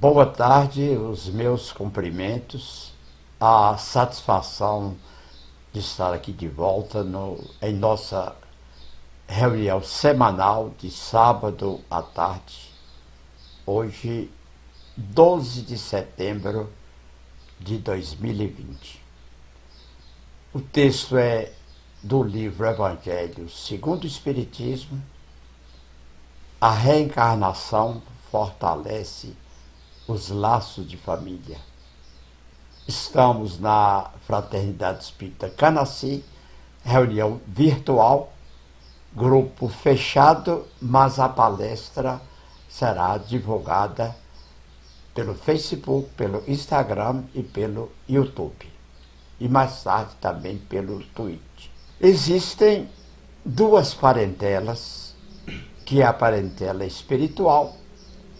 Boa tarde, os meus cumprimentos, a satisfação de estar aqui de volta em nossa reunião semanal de sábado à tarde, hoje, 12 de setembro de 2020. O texto é do livro Evangelho segundo o Espiritismo. A reencarnação fortalece os laços de família. Estamos na Fraternidade Espírita Canaci, reunião virtual, grupo fechado, mas a palestra será divulgada pelo Facebook, pelo Instagram e pelo YouTube. E mais tarde também pelo Twitter. Existem duas parentelas, que é a parentela espiritual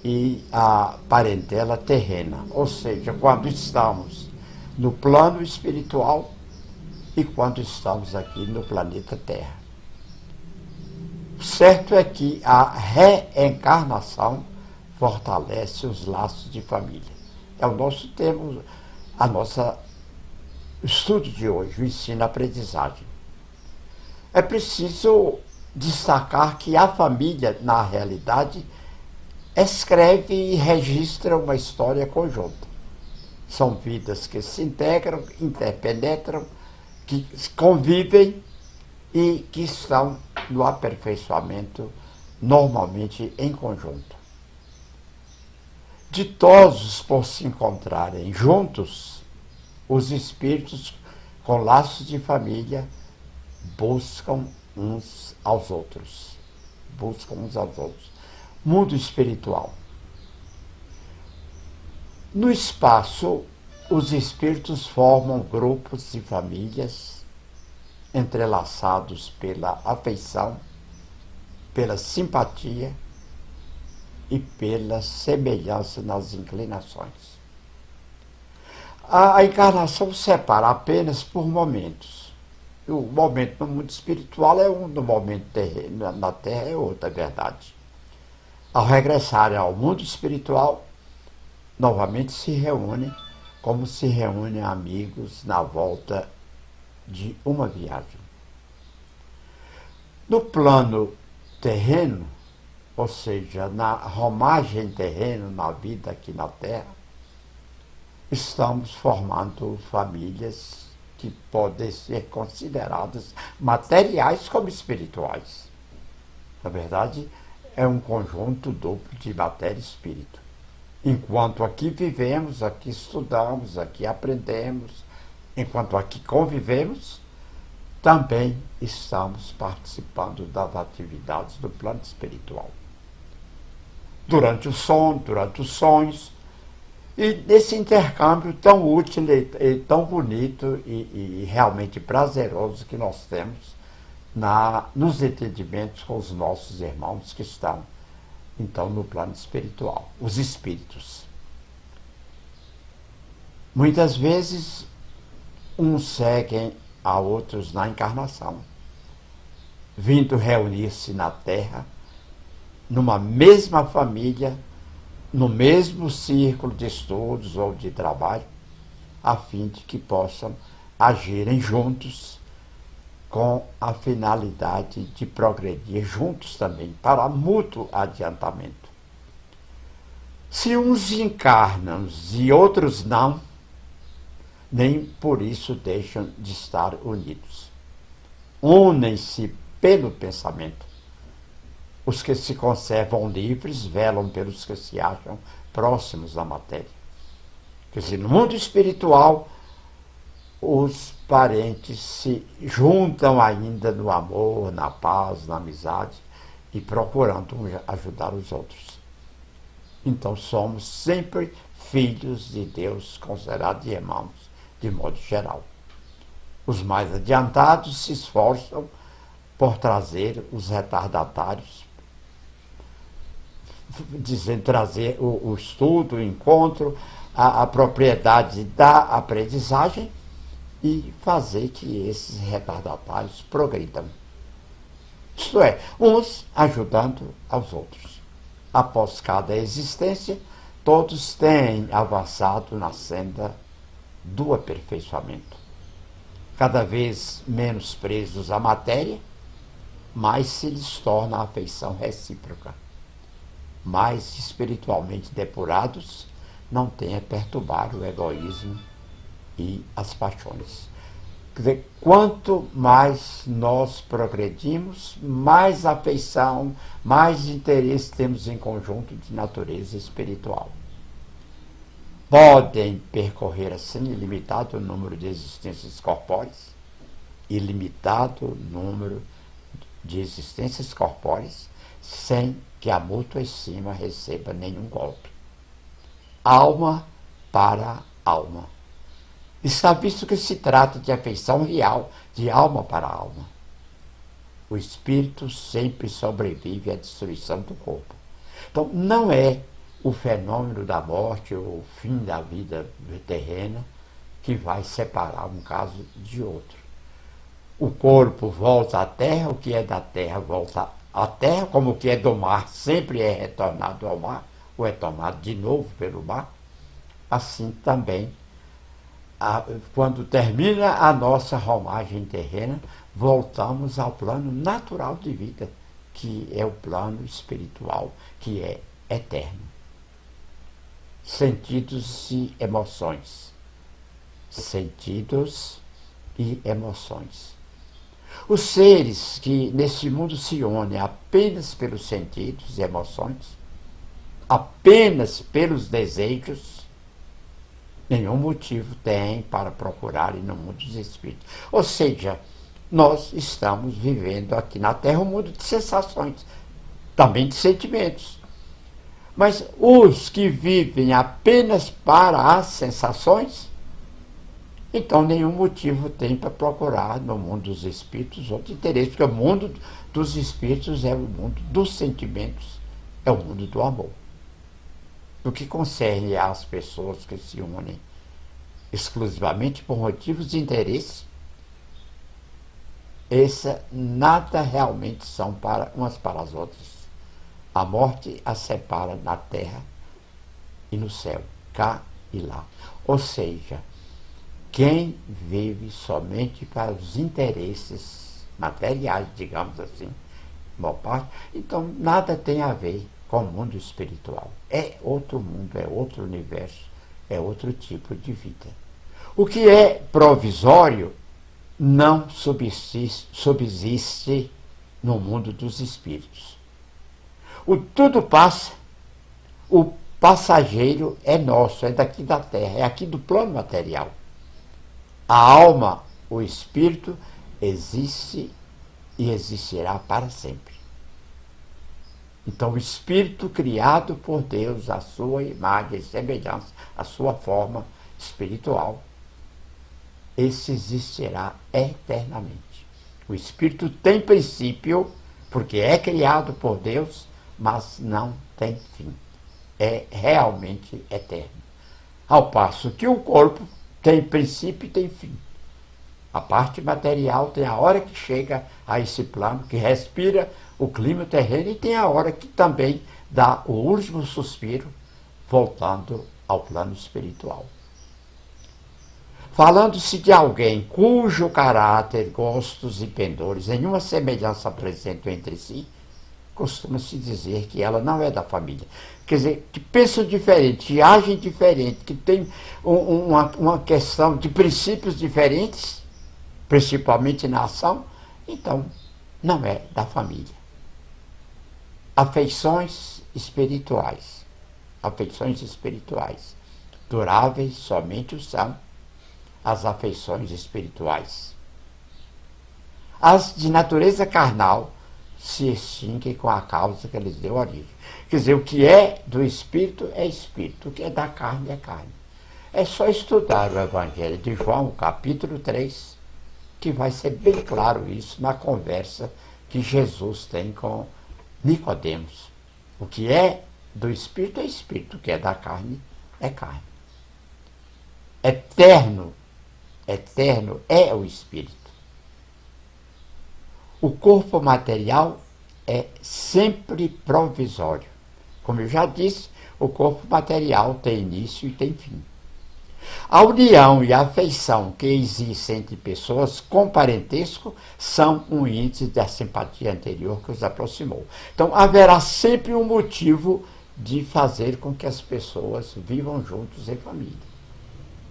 e a parentela terrena, ou seja, quando estamos no plano espiritual e quando estamos aqui no planeta Terra. O certo é que a reencarnação fortalece os laços de família. É o nosso tema, a nossa estudo de hoje, o ensino-aprendizagem. É preciso destacar que a família, na realidade, escreve e registra uma história conjunta. São vidas que se integram, interpenetram, que convivem e que estão no aperfeiçoamento, normalmente em conjunto. Ditosos por se encontrarem juntos, os espíritos com laços de família buscam uns aos outros. Mundo espiritual. No espaço, os espíritos formam grupos de famílias entrelaçados pela afeição, pela simpatia e pela semelhança nas inclinações. A encarnação separa apenas por momentos. O momento no mundo espiritual é um, no momento terreno, na Terra é outra, é verdade. Ao regressarem ao mundo espiritual, novamente se reúnem como se reúnem amigos na volta de uma viagem. No plano terreno, ou seja, na romagem terrena, na vida aqui na Terra, estamos formando famílias que podem ser consideradas materiais como espirituais. Na verdade, é um conjunto duplo de matéria e espírito. Enquanto aqui vivemos, aqui estudamos, aqui aprendemos, enquanto aqui convivemos, também estamos participando das atividades do plano espiritual. Durante o sono, durante os sonhos, e nesse intercâmbio tão útil e tão bonito e realmente prazeroso que nós temos nos entendimentos com os nossos irmãos que estão, então, no plano espiritual, os espíritos. Muitas vezes, uns seguem a outros na encarnação, vindo reunir-se na Terra, numa mesma família, no mesmo círculo de estudos ou de trabalho, a fim de que possam agirem juntos com a finalidade de progredir juntos também, para mútuo adiantamento. Se uns encarnam e outros não, nem por isso deixam de estar unidos. Unem-se pelo pensamento. Os que se conservam livres velam pelos que se acham próximos da matéria. Quer dizer, no mundo espiritual, os parentes se juntam ainda no amor, na paz, na amizade e procurando ajudar os outros. Então somos sempre filhos de Deus, considerados irmãos, de modo geral. Os mais adiantados se esforçam por trazer os retardatários, trazer o estudo, o encontro, a propriedade da aprendizagem e fazer que esses retardatários progridam. Isto é, uns ajudando aos outros. Após cada existência, todos têm avançado na senda do aperfeiçoamento. Cada vez menos presos à matéria, mais se lhes torna a afeição recíproca. Mais espiritualmente depurados, não tem a perturbar o egoísmo e as paixões. Quer dizer, quanto mais nós progredimos, mais afeição, mais interesse temos em conjunto de natureza espiritual. Podem percorrer assim ilimitado número de existências corpóreas, ilimitado número de existências corpóreas, sem que a mútua estima receba nenhum golpe. Alma para alma. Está visto que se trata de afeição real, de alma para alma. O espírito sempre sobrevive à destruição do corpo. Então, não é o fenômeno da morte ou o fim da vida terrena que vai separar um caso de outro. O corpo volta à terra, o que é da terra volta à terra, como o que é do mar sempre é retornado ao mar, ou é tomado de novo pelo mar. Assim também, quando termina a nossa romagem terrena, voltamos ao plano natural de vida, que é o plano espiritual, que é eterno. Sentidos e emoções. Sentidos e emoções. Os seres que nesse mundo se unem apenas pelos sentidos e emoções, apenas pelos desejos, nenhum motivo tem para procurarem no mundo dos espíritos. Ou seja, nós estamos vivendo aqui na Terra um mundo de sensações, também de sentimentos. Mas os que vivem apenas para as sensações, então nenhum motivo tem para procurar no mundo dos espíritos outro interesse, porque o mundo dos espíritos é o mundo dos sentimentos, é o mundo do amor. No que concerne às pessoas que se unem exclusivamente por motivos de interesse, essa nada realmente são para umas para as outras. A morte as separa na terra e no céu, cá e lá. Ou seja, quem vive somente para os interesses materiais, digamos assim, boa parte, então nada tem a ver com o mundo espiritual. É outro mundo, é outro universo, é outro tipo de vida. O que é provisório não subsiste no mundo dos espíritos. O tudo passa, o passageiro é nosso, é daqui da terra, é aqui do plano material. A alma, o espírito, existe e existirá para sempre. Então, o espírito criado por Deus, a sua imagem e semelhança, a sua forma espiritual, esse existirá eternamente. O espírito tem princípio, porque é criado por Deus, mas não tem fim. É realmente eterno. Ao passo que o corpo tem princípio e tem fim. A parte material tem a hora que chega a esse plano, que respira o clima terreno, e tem a hora que também dá o último suspiro, voltando ao plano espiritual. Falando-se de alguém cujo caráter, gostos e pendores nenhuma semelhança apresentam entre si, costuma-se dizer que ela não é da família. Quer dizer, que pensam diferente, que agem diferente, que tem uma questão de princípios diferentes, principalmente na ação, então não é da família. Afeições espirituais. Afeições espirituais. Duráveis somente o são as afeições espirituais. As de natureza carnal se extinguem com a causa que lhes deu origem. Quer dizer, o que é do espírito é espírito, o que é da carne é carne. É só estudar o Evangelho de João, capítulo 3, que vai ser bem claro isso na conversa que Jesus tem com Nicodemos. O que é do espírito é espírito, o que é da carne é carne. Eterno é o espírito. O corpo material é sempre provisório. Como eu já disse, O corpo material tem início e tem fim. A união e a afeição que existem entre pessoas com parentesco são um índice da simpatia anterior que os aproximou. Então, haverá sempre um motivo de fazer com que as pessoas vivam juntos em família.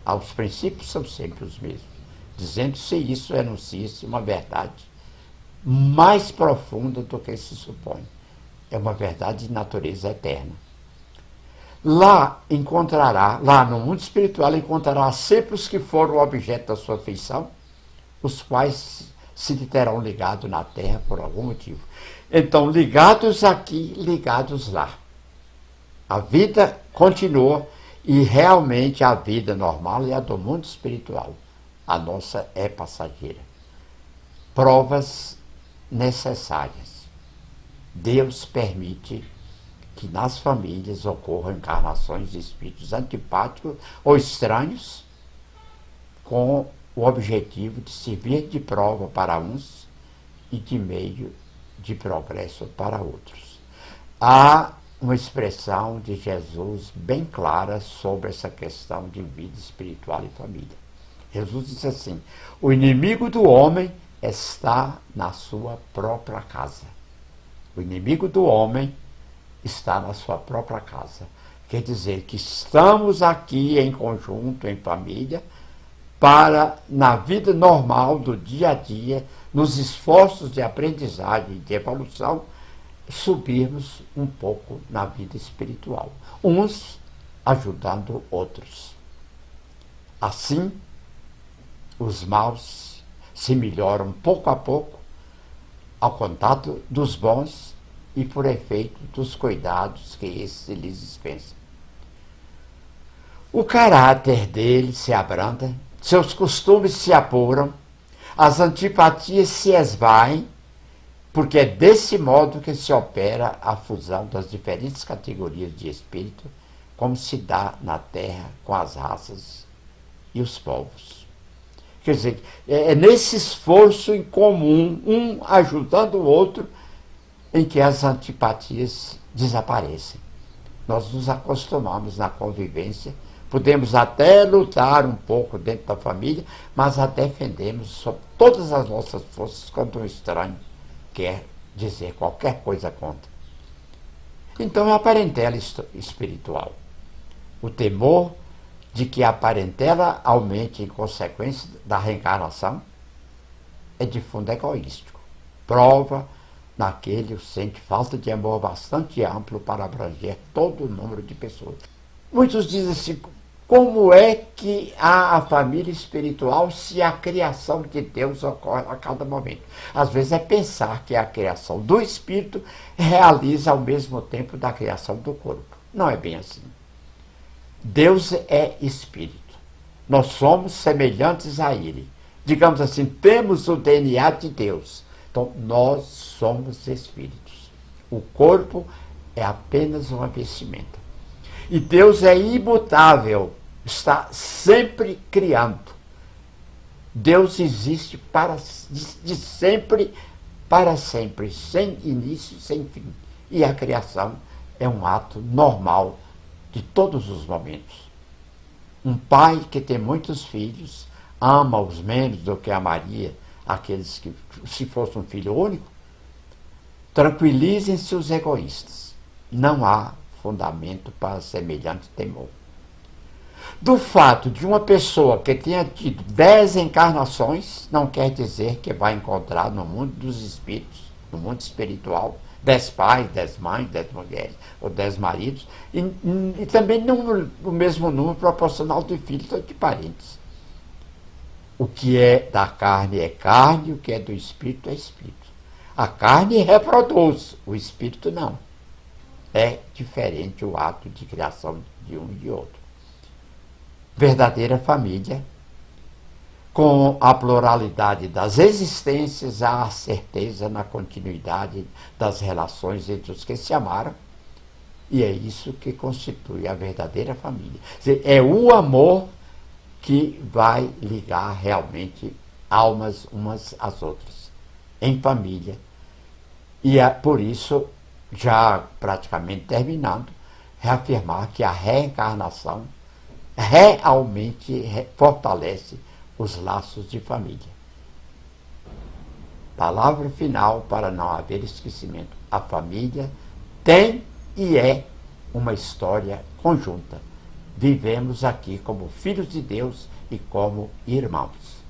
Os princípios são sempre os mesmos. Dizendo-se isso, enuncia-se uma verdade mais profunda do que se supõe. É uma verdade de natureza eterna. Lá no mundo espiritual, encontrará sempre os que foram objeto da sua afeição, os quais se lhe terão ligado na Terra por algum motivo. Então, ligados aqui, ligados lá. A vida continua e realmente a vida normal é a do mundo espiritual. A nossa é passageira. Provas necessárias. Deus permite que nas famílias ocorram encarnações de espíritos antipáticos ou estranhos, com o objetivo de servir de prova para uns e de meio de progresso para outros. Há uma expressão de Jesus bem clara sobre essa questão de vida espiritual e família. Jesus disse assim: o inimigo do homem está na sua própria casa. O inimigo do homem está na sua própria casa. Quer dizer que estamos aqui em conjunto, em família, para, na vida normal do dia a dia, nos esforços de aprendizagem e de evolução, subirmos um pouco na vida espiritual. Uns ajudando outros. Assim, os maus se melhoram pouco a pouco ao contato dos bons e por efeito dos cuidados que esses lhes dispensam. O caráter deles se abranda, seus costumes se apuram, as antipatias se esvaem, porque é desse modo que se opera a fusão das diferentes categorias de espírito, como se dá na Terra com as raças e os povos. Quer dizer, é nesse esforço em comum, um ajudando o outro, em que as antipatias desaparecem. Nós nos acostumamos na convivência, podemos até lutar um pouco dentro da família, mas a defendemos sob todas as nossas forças contra um estranho quer dizer qualquer coisa contra. Então é a parentela espiritual. O temor de que a parentela aumente em consequência da reencarnação é de fundo egoístico. Prova naquele sente falta de amor bastante amplo para abranger todo o número de pessoas. Muitos dizem assim: como é que há a família espiritual se a criação de Deus ocorre a cada momento? Às vezes é pensar que a criação do espírito realiza ao mesmo tempo da criação do corpo. Não é bem assim. Deus é espírito. Nós somos semelhantes a ele. Digamos assim, temos o DNA de Deus. Então, nós somos espíritos. O corpo é apenas uma vestimenta. E Deus é imutável, está sempre criando. Deus existe de sempre para sempre, sem início, sem fim. E a criação é um ato normal de todos os momentos. Um pai que tem muitos filhos ama-os menos do que amaria aqueles que, se fosse um filho único. Tranquilizem-se os egoístas. Não há fundamento para semelhante temor. Do fato de uma pessoa que tenha tido 10 encarnações, não quer dizer que vai encontrar no mundo dos espíritos, no mundo espiritual, 10 pais, 10 mães, 10 mulheres, ou 10 maridos, e também não o mesmo número proporcional de filhos ou de parentes. O que é da carne é carne, o que é do espírito é espírito. A carne reproduz, o espírito não. É diferente o ato de criação de um e de outro. Verdadeira família, com a pluralidade das existências, há a certeza na continuidade das relações entre os que se amaram, e é isso que constitui a verdadeira família. Quer dizer, é o amor que vai ligar realmente almas umas às outras, em família. E por isso, já praticamente terminando, reafirmar que a reencarnação realmente fortalece os laços de família. Palavra final para não haver esquecimento. A família tem e é uma história conjunta. Vivemos aqui como filhos de Deus e como irmãos.